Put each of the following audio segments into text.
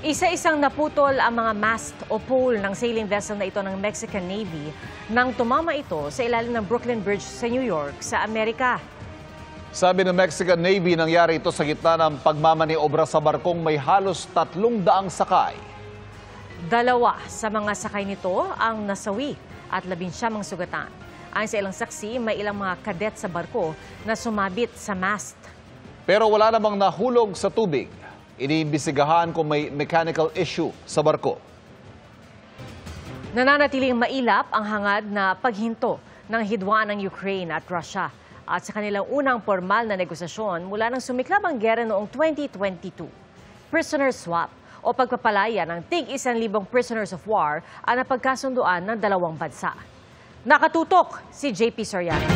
Isa-isang naputol ang mga mast o pole ng sailing vessel na ito ng Mexican Navy nang tumama ito sa ilalim ng Brooklyn Bridge sa New York sa Amerika. Sabi ng Mexican Navy, nangyari ito sa gitna ng pagmamaniobra sa barkong may halos 300 sakay. 2 sa mga sakay nito ang nasawi at 19 ang sugatan. Ayon sa ilang saksi, may ilang mga kadet sa barko na sumabit sa mast. Pero wala namang nahulog sa tubig. Iniimbisigahan kung may mechanical issue sa barko. Nananatiling mailap ang hangad na paghinto ng hidwaan ng Ukraine at Russia at sa kanilang unang formal na negosasyon mula nang sumiklab ang giyera noong 2022. Prisoner swap o pagpapalaya ng tig-1,000 prisoners of war ang napagkasunduan ng dalawang bansa. Nakatutok si JP Soriano.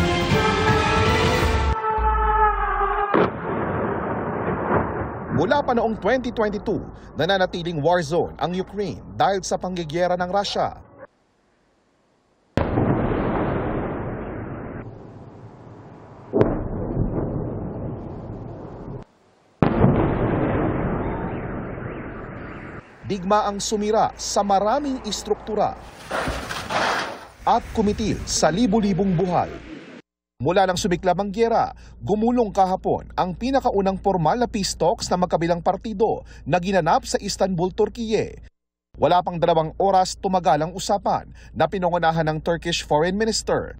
Mula pa noong 2022, nananatiling war zone ang Ukraine dahil sa panggigiyera ng Russia. Digma ang sumira sa maraming istruktura at kumitil sa libu-libong buhay. Mula nang sumiklab ang giyera, gumulong kahapon ang pinakaunang formal na peace talks na magkabilang partido na ginanap sa Istanbul, Turkiye. Wala pang 2 oras tumagal ang usapan na pinangunahan ng Turkish Foreign Minister.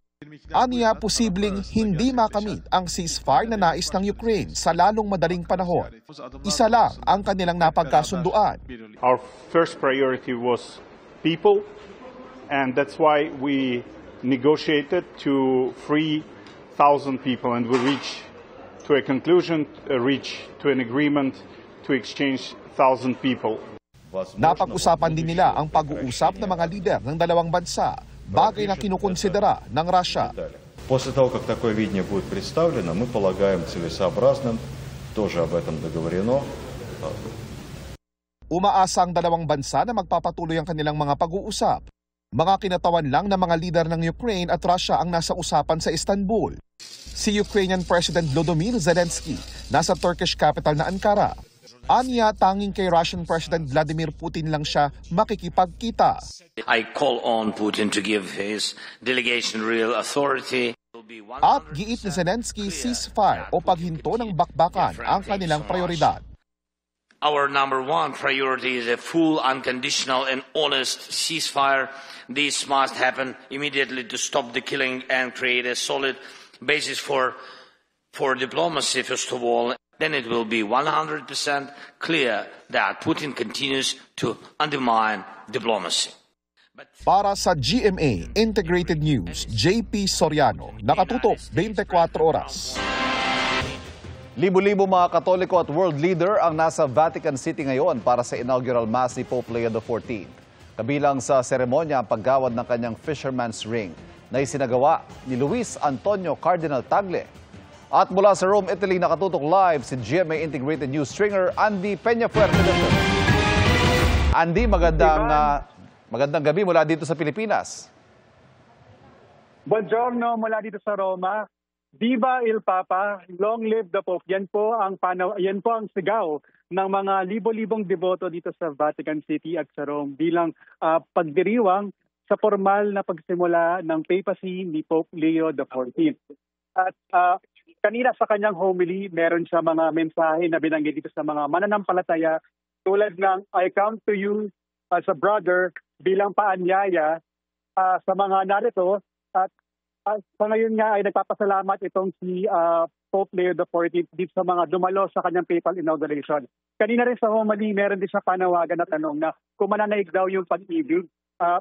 Aniya posibleng hindi makamit ang ceasefire na nais ng Ukraine sa lalong madaling panahon. Isa lang ang kanilang napagkasunduan. Our first priority was people, and that's why we negotiated to free 1,000 people, and we reach to a conclusion, reach to an agreement to exchange 1,000 people. Napag-usapan din nila ang pag-uusap ng mga lider ng dalawang bansa, bagay na kinukonsidera ng Russia. После того, как такое видение будет представлено, мы полагаем целесообразным, тоже об этом договорено. Umaasa ang dalawang bansa na magpapatuloy ang kanilang mga pag-uusap. Mga kinatawan lang ng mga lider ng Ukraine at Russia ang nasa usapan sa Istanbul. Si Ukrainian President Volodymyr Zelensky nasa Turkish capital na Ankara. Aniya, tanging kay Russian President Vladimir Putin lang siya makikipagkita. I call on Putin to give his delegation real authority. At giit ni Zelensky, ceasefire o paghinto ng bakbakan ang kanilang prioridad. Our number one priority is a full, unconditional and honest ceasefire. This must happen immediately to stop the killing and create a solid basis for diplomacy, first of all. Then it will be 100% clear that Putin continues to undermine diplomacy. Para sa GMA Integrated News, JP Soriano, nakatutok 24 oras. Libo-libo mga Katoliko at world leader ang nasa Vatican City ngayon para sa inaugural Mass ni Pope Leo XIV. Kabilang sa seremonya ang paggawad ng kanyang Fisherman's Ring na isinagawa ni Luis Antonio Cardinal Tagle. At mula sa Rome, Italy, nakatutok live si GMA Integrated News stringer Andy Peñafuerte. Andy, magandang gabi mula dito sa Pilipinas. Buongiorno mula dito sa Roma. Viva il Papa, long live the Pope. Yan po ang sigaw ng mga libo-libong deboto dito sa Vatican City at sa Rome bilang pagdiriwang sa formal na pagsimula ng papacy ni Pope Leo XIV. At kanina sa kanyang homily, meron siya mga mensahe na binanggit dito sa mga mananampalataya tulad ng I come to you as a brother bilang paanyaya sa mga narito at sa ngayon nga ay nagpapasalamat itong si Pope Leo XIV dito sa mga dumalo sa kanyang papal inauguration. Kanina rin sa homily, meron din siya panawagan na tanong na kung mananaig daw yung pag-ibig,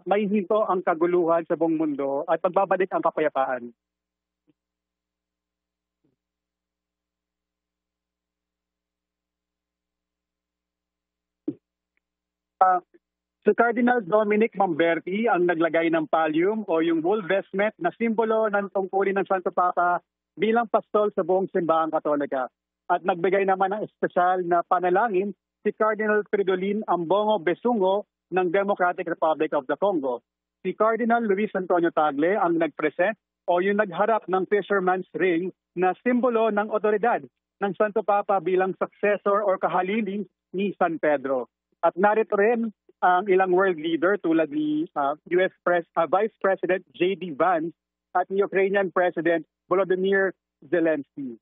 may hinto ang kaguluhan sa buong mundo at pagbabalik ang kapayapaan. Si Cardinal Dominic Mamberti ang naglagay ng pallium o yung wool vestment na simbolo ng tungkulin ng Santo Papa bilang pastol sa buong simbahang Katolika. At nagbigay naman ng espesyal na panalangin si Cardinal Fridolin Ambongo Besungo ng Democratic Republic of the Congo. Si Cardinal Luis Antonio Tagle ang nagpresent o yung nagharap ng Fisherman's Ring na simbolo ng otoridad ng Santo Papa bilang successor or kahalili ni San Pedro. At narito rin ang ilang world leader tulad ni Vice President J.D. Vance at ni Ukrainian President Volodymyr Zelensky.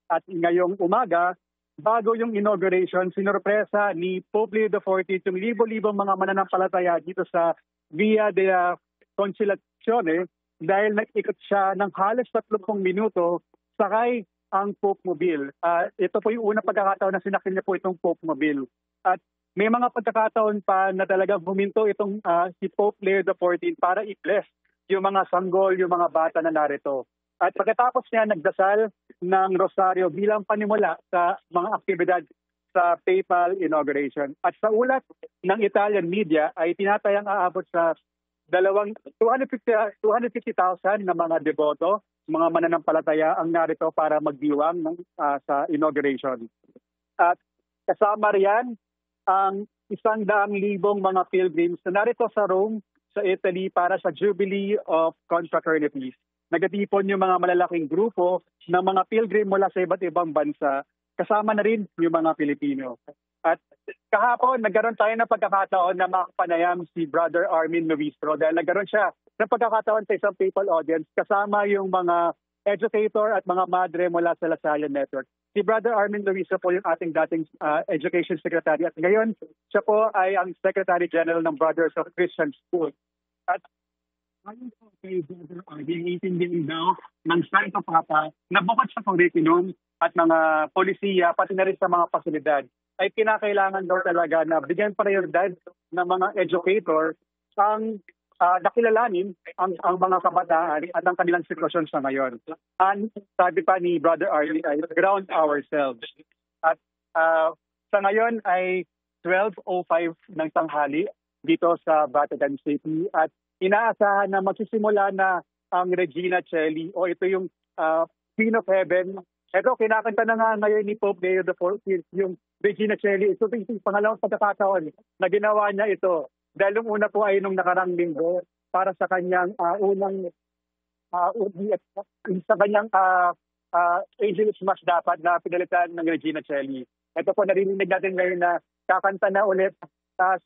At ngayong umaga, bago yung inauguration, sinurpresa ni Pope Leo XIV yung libo-libong mga mananampalataya dito sa Via della Conciliazione dahil nag-ikot siya ng halos 30 minuto sakay ang Pope Mobile. Ito po yung unang pagkakataon na sinakyan niya po itong Pope Mobile. At may mga pagkakataon pa na talagang huminto itong si Pope Leo XIV para i-bless yung mga sanggol, yung mga bata na narito. At pagkatapos niya nagdasal ng rosaryo bilang panimula sa mga aktibidad sa papal inauguration. At sa ulat ng Italian media ay tinatayang aabot sa 250,000 na mga deboto, mga mananampalataya ang narito para magdiwang sa inauguration. At kasama riyan ang 100,000 mga pilgrims na narito sa Rome, sa Italy para sa Jubilee of Confraternities. Nagatipon yung mga malalaking grupo ng mga pilgrim mula sa iba't ibang bansa, kasama na rin yung mga Pilipino. At kahapon, nagkaroon tayo ng pagkakataon na makapanayam si Brother Armin Nuistro dahil nagkaroon siya ng pagkakataon sa isang papal audience kasama yung mga educator at mga madre mula sa La Salle Network. Si Brother Armin Nuistro po yung ating dating Education Secretary at ngayon siya po ay ang Secretary General ng Brothers of Christian School. At ngayon po kay Brother Armin, itindihin daw ng Santo Papa na bukod sa curriculum at mga polisiya, pati na rin sa mga pasilidad, ay kinakailangan daw talaga na bigyan prioridad ng mga educator ang nakilalanin ang mga kabataan at ang kanilang sitwasyon sa ngayon. And sabi pa ni Brother Arlie, ay ground ourselves. At sa ngayon ay 12:05 ng tanghali dito sa Vatican City at inaasahan na magsisimula na ang Regina Coeli o ito yung Queen of Heaven. Ito, kinakanta na nga ngayon ni Pope Leo XIV yung Regina Coeli. Ito yung pangalawang pagkakataon na ginawa niya ito. Dahil yung una po ay nung nakarang linggo para sa kanyang sa kanyang Angelus Mass dapat na pinalitan ng Regina Coeli. Ito po narinig natin ngayon na kakanta na ulit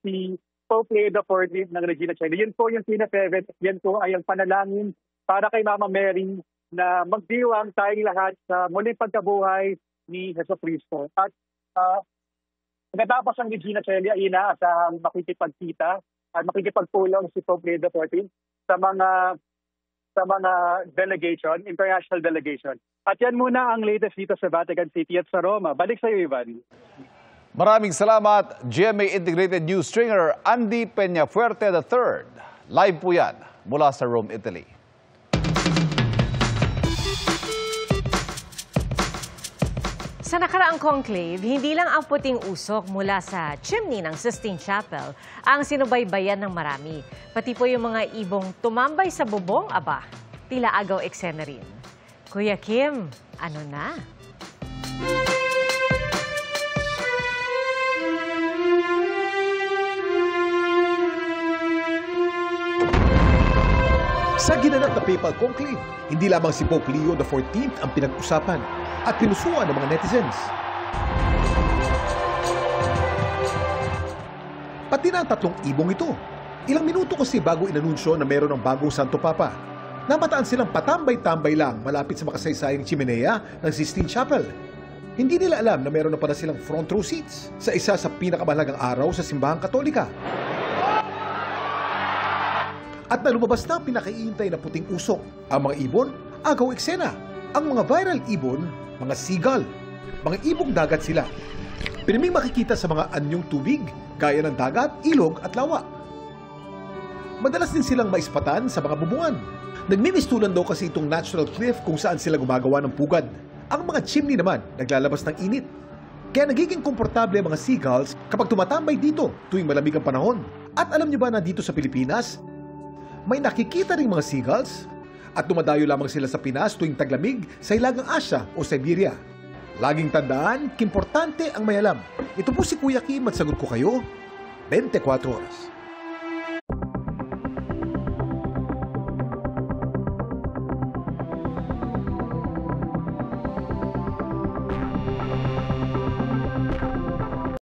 si Pope Leo XIV ng Regina Coeli. Yun po yung Queen-of-Heaven. Yan po ay ang panalangin para kay Mama Mary na magdiwang tayong lahat sa muling pagkabuhay ni Jesucristo. At pagkatapos ang Regina Coeli ay inaasahang makikipagkita at makikipagpulong si Pope Leo XIV sa mga delegation, international delegation. At yan muna ang latest dito sa Vatican City at sa Roma. Balik sa iyo, Ivan. Maraming salamat, GMA Integrated News Stringer Andy Peñafuerte III. Live po yan mula sa Rome, Italy. Sa nakaraang conclave, hindi lang ang puting usok mula sa chimney ng Sistine Chapel ang sinubaybayan ng marami. Pati po yung mga ibong tumambay sa bubong, tila agaw eksena rin. Kuya Kim, ano na? Sa ginanap na papal conclave, hindi lamang si Pope Leo XIV ang pinag-usapan at pinusuan ng mga netizens. Pati na ang tatlong ibong ito. Ilang minuto kasi bago inanunsyo na meron ng bagong Santo Papa. Namataan silang patambay-tambay lang malapit sa makasaysayang chimenea ng Sistine Chapel. Hindi nila alam na meron na pala silang front row seats sa isa sa pinakamahalagang araw sa simbahang Katolika. At na lumabas na ang pinakaiintay na puting usok. Ang mga ibon, agaw eksena. Ang mga viral ibon, mga seagull. Mga ibong dagat sila. Pinaming makikita sa mga anyong tubig, gaya ng dagat, ilog at lawa. Madalas din silang maispatan sa mga bubungan. Nagmimistulan daw kasi itong natural cliff kung saan sila gumagawa ng pugad. Ang mga chimney naman, naglalabas ng init. Kaya nagiging komportable ang mga seagulls kapag tumatambay dito tuwing malamig ang panahon. At alam niyo ba na dito sa Pilipinas, may nakikita ring mga seagulls at dumadayo lamang sila sa Pinas tuwing taglamig sa Hilagang Asya o Siberia. Laging tandaan, importante ang may alam. Ito po si Kuya Kim at sagot ko kayo, 24 oras.